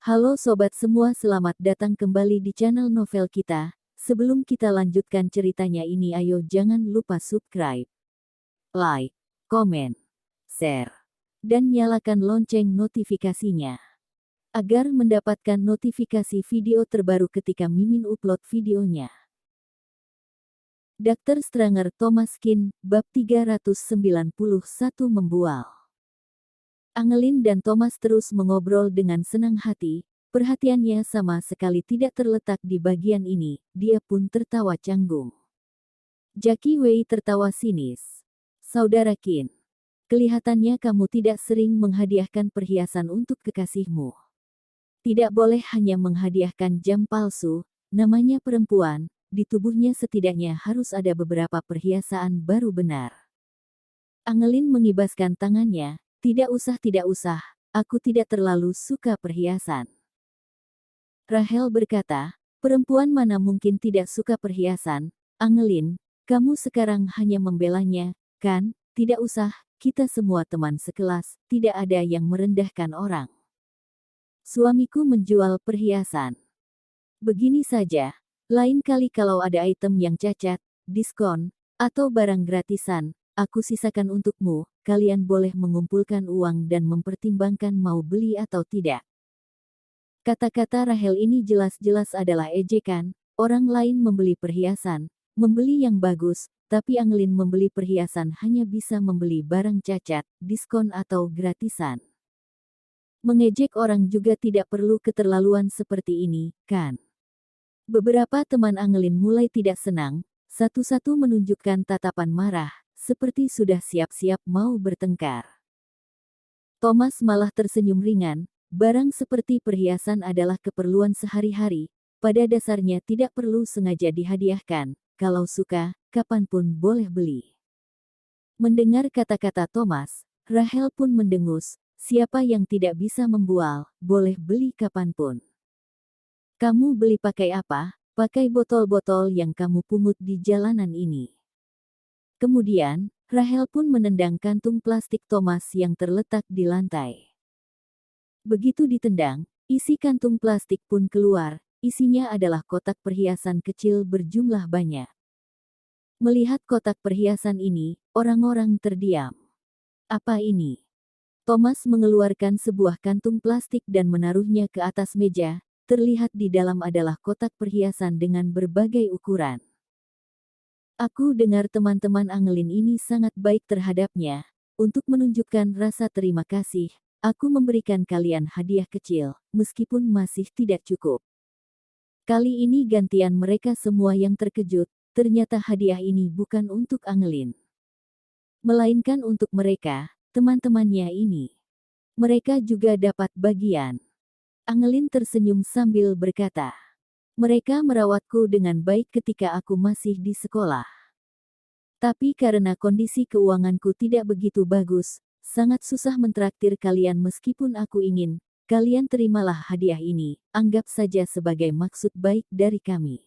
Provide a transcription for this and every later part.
Halo sobat semua, selamat datang kembali di channel novel kita. Sebelum kita lanjutkan ceritanya ini, ayo jangan lupa subscribe, like, komen, share, dan nyalakan lonceng notifikasinya agar mendapatkan notifikasi video terbaru ketika Mimin upload videonya. Dr. Stranger Thomas Kin, bab 391 membual. Angelin dan Thomas terus mengobrol dengan senang hati, perhatiannya sama sekali tidak terletak di bagian ini, dia pun tertawa canggung. Jackie Wei tertawa sinis. Saudara Kin, kelihatannya kamu tidak sering menghadiahkan perhiasan untuk kekasihmu. Tidak boleh hanya menghadiahkan jam palsu, namanya perempuan, di tubuhnya setidaknya harus ada beberapa perhiasan baru benar. Angelin mengibaskan tangannya. Tidak usah, aku tidak terlalu suka perhiasan. Rahel berkata, perempuan mana mungkin tidak suka perhiasan, Angelin, kamu sekarang hanya membelanya, kan? Tidak usah, kita semua teman sekelas, tidak ada yang merendahkan orang. Suamiku menjual perhiasan. Begini saja, lain kali kalau ada item yang cacat, diskon, atau barang gratisan, aku sisakan untukmu, kalian boleh mengumpulkan uang dan mempertimbangkan mau beli atau tidak. Kata-kata Rahel ini jelas-jelas adalah ejekan, orang lain membeli perhiasan, membeli yang bagus, tapi Angelin membeli perhiasan hanya bisa membeli barang cacat, diskon atau gratisan. Mengejek orang juga tidak perlu keterlaluan seperti ini, kan? Beberapa teman Angelin mulai tidak senang, satu-satu menunjukkan tatapan marah, seperti sudah siap-siap mau bertengkar. Thomas malah tersenyum ringan, barang seperti perhiasan adalah keperluan sehari-hari, pada dasarnya tidak perlu sengaja dihadiahkan, kalau suka, kapanpun boleh beli. Mendengar kata-kata Thomas, Rahel pun mendengus, siapa yang tidak bisa membual, boleh beli kapanpun. Kamu beli pakai apa? Pakai botol-botol yang kamu pungut di jalanan ini. Kemudian, Rahel pun menendang kantung plastik Thomas yang terletak di lantai. Begitu ditendang, isi kantung plastik pun keluar, isinya adalah kotak perhiasan kecil berjumlah banyak. Melihat kotak perhiasan ini, orang-orang terdiam. Apa ini? Thomas mengeluarkan sebuah kantung plastik dan menaruhnya ke atas meja, terlihat di dalam adalah kotak perhiasan dengan berbagai ukuran. Aku dengar teman-teman Angelin ini sangat baik terhadapnya. Untuk menunjukkan rasa terima kasih, aku memberikan kalian hadiah kecil, meskipun masih tidak cukup. Kali ini gantian mereka semua yang terkejut, ternyata hadiah ini bukan untuk Angelin. Melainkan untuk mereka, teman-temannya ini. Mereka juga dapat bagian. Angelin tersenyum sambil berkata, mereka merawatku dengan baik ketika aku masih di sekolah. Tapi karena kondisi keuanganku tidak begitu bagus, sangat susah mentraktir kalian meskipun aku ingin, kalian terimalah hadiah ini, anggap saja sebagai maksud baik dari kami.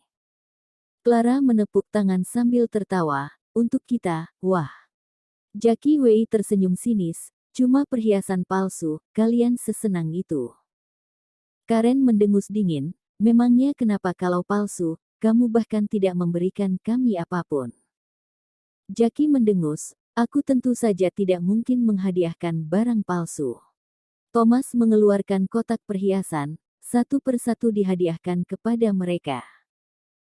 Clara menepuk tangan sambil tertawa, untuk kita, wah. Jackie Wei tersenyum sinis, cuma perhiasan palsu, kalian sesenang itu. Karen mendengus dingin, memangnya kenapa kalau palsu, kamu bahkan tidak memberikan kami apapun. Jackie mendengus, aku tentu saja tidak mungkin menghadiahkan barang palsu. Thomas mengeluarkan kotak perhiasan, satu persatu dihadiahkan kepada mereka.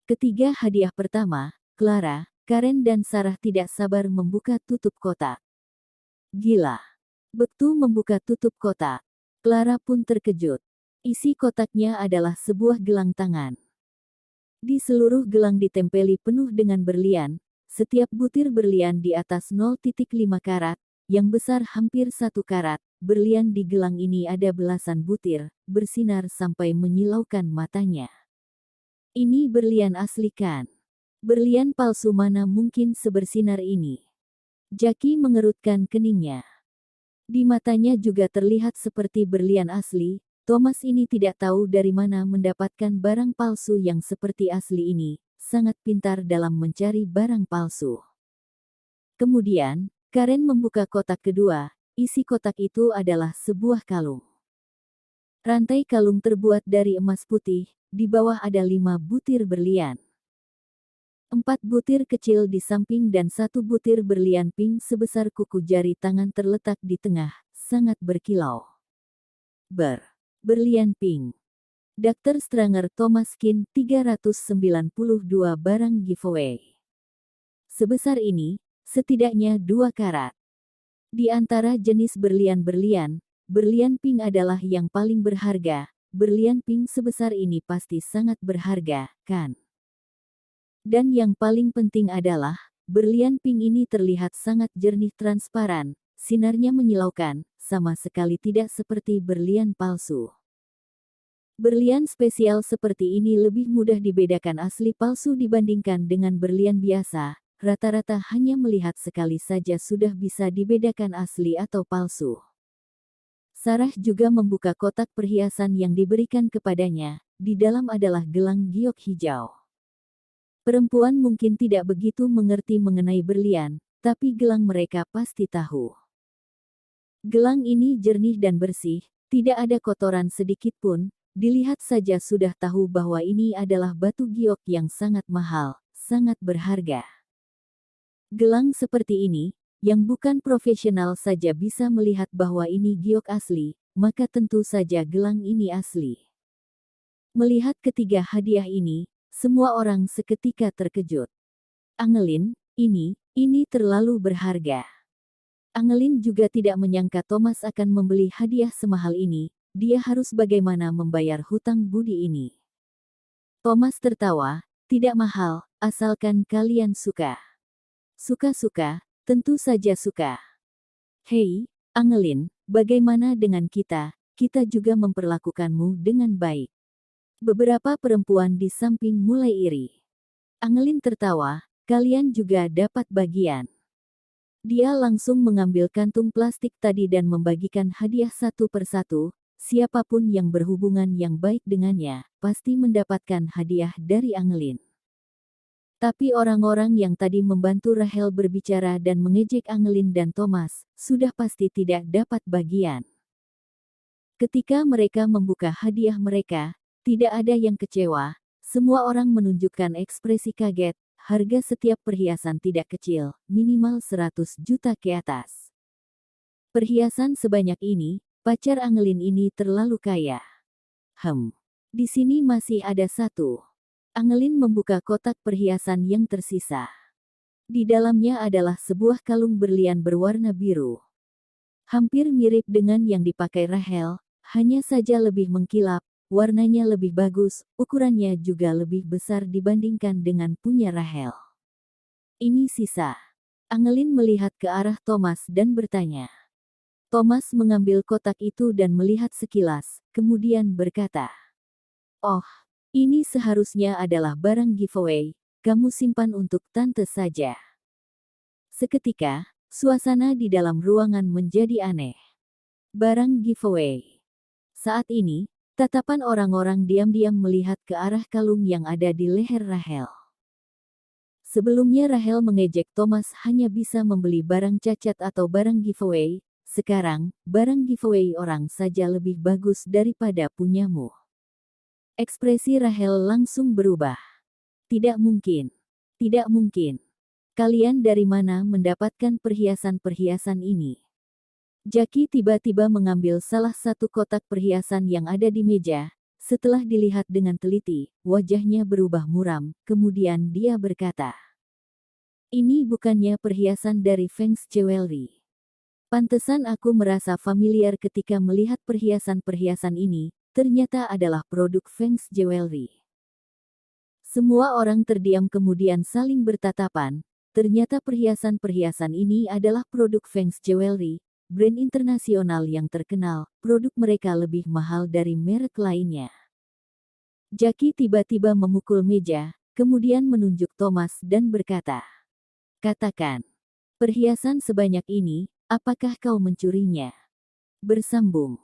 Ketiga hadiah pertama, Clara, Karen dan Sarah tidak sabar membuka tutup kotak. Gila. Begitu membuka tutup kotak, Clara pun terkejut. Isi kotaknya adalah sebuah gelang tangan. Di seluruh gelang ditempeli penuh dengan berlian, setiap butir berlian di atas 0,5 karat, yang besar hampir 1 karat, berlian di gelang ini ada belasan butir, bersinar sampai menyilaukan matanya. Ini berlian asli kan? Berlian palsu mana mungkin sebersinar ini? Jackie mengerutkan keningnya. Di matanya juga terlihat seperti berlian asli. Thomas ini tidak tahu dari mana mendapatkan barang palsu yang seperti asli ini, sangat pintar dalam mencari barang palsu. Kemudian, Karen membuka kotak kedua, isi kotak itu adalah sebuah kalung. Rantai kalung terbuat dari emas putih, di bawah ada 5 butir berlian. 4 butir kecil di samping dan 1 butir berlian pink sebesar kuku jari tangan terletak di tengah, sangat berkilau. Berlian pink. Dr. Stranger Thomas Skin 392 barang giveaway. Sebesar ini, setidaknya 2 karat. Di antara jenis berlian-berlian, berlian pink adalah yang paling berharga. Berlian pink sebesar ini pasti sangat berharga, kan? Dan yang paling penting adalah, berlian pink ini terlihat sangat jernih transparan, sinarnya menyilaukan, sama sekali tidak seperti berlian palsu. Berlian spesial seperti ini lebih mudah dibedakan asli palsu dibandingkan dengan berlian biasa. Rata-rata hanya melihat sekali saja sudah bisa dibedakan asli atau palsu. Sarah juga membuka kotak perhiasan yang diberikan kepadanya. Di dalam adalah gelang giok hijau. Perempuan mungkin tidak begitu mengerti mengenai berlian, tapi gelang mereka pasti tahu. Gelang ini jernih dan bersih, tidak ada kotoran sedikit pun. Dilihat saja sudah tahu bahwa ini adalah batu giok yang sangat mahal, sangat berharga. Gelang seperti ini, yang bukan profesional saja bisa melihat bahwa ini giok asli, maka tentu saja gelang ini asli. Melihat ketiga hadiah ini, semua orang seketika terkejut. Angelin, ini terlalu berharga. Angelin juga tidak menyangka Thomas akan membeli hadiah semahal ini, dia harus bagaimana membayar hutang budi ini. Thomas tertawa, tidak mahal, asalkan kalian suka. Suka-suka, tentu saja suka. Hei, Angelin, bagaimana dengan kita? Kita juga memperlakukanmu dengan baik. Beberapa perempuan di samping mulai iri. Angelin tertawa, kalian juga dapat bagian. Dia langsung mengambil kantung plastik tadi dan membagikan hadiah satu persatu. Siapapun yang berhubungan yang baik dengannya, pasti mendapatkan hadiah dari Angelin. Tapi orang-orang yang tadi membantu Rachel berbicara dan mengejek Angelin dan Thomas, sudah pasti tidak dapat bagian. Ketika mereka membuka hadiah mereka, tidak ada yang kecewa, semua orang menunjukkan ekspresi kaget, harga setiap perhiasan tidak kecil, minimal 100 juta ke atas. Perhiasan sebanyak ini, pacar Angelin ini terlalu kaya. Di sini masih ada satu. Angelin membuka kotak perhiasan yang tersisa. Di dalamnya adalah sebuah kalung berlian berwarna biru. Hampir mirip dengan yang dipakai Rachel, hanya saja lebih mengkilap, warnanya lebih bagus, ukurannya juga lebih besar dibandingkan dengan punya Rachel. Ini sisa. Angelin melihat ke arah Thomas dan bertanya. Thomas mengambil kotak itu dan melihat sekilas, kemudian berkata, "Oh, ini seharusnya adalah barang giveaway, kamu simpan untuk tante saja." Seketika, suasana di dalam ruangan menjadi aneh. Barang giveaway. Saat ini, tatapan orang-orang diam-diam melihat ke arah kalung yang ada di leher Rachel. Sebelumnya Rachel mengejek Thomas hanya bisa membeli barang cacat atau barang giveaway, sekarang, barang giveaway orang saja lebih bagus daripada punyamu. Ekspresi Rachel langsung berubah. Tidak mungkin. Tidak mungkin. Kalian dari mana mendapatkan perhiasan-perhiasan ini? Jackie tiba-tiba mengambil salah satu kotak perhiasan yang ada di meja. Setelah dilihat dengan teliti, wajahnya berubah muram, kemudian dia berkata, "Ini bukannya perhiasan dari Feng's Jewelry. Pantesan aku merasa familiar ketika melihat perhiasan-perhiasan ini. Ternyata adalah produk Feng's Jewelry." Semua orang terdiam kemudian saling bertatapan. Ternyata perhiasan-perhiasan ini adalah produk Feng's Jewelry, brand internasional yang terkenal. Produk mereka lebih mahal dari merek lainnya. Jackie tiba-tiba memukul meja, kemudian menunjuk Thomas dan berkata, "Katakan, perhiasan sebanyak ini, apakah kau mencurinya?" Bersambung.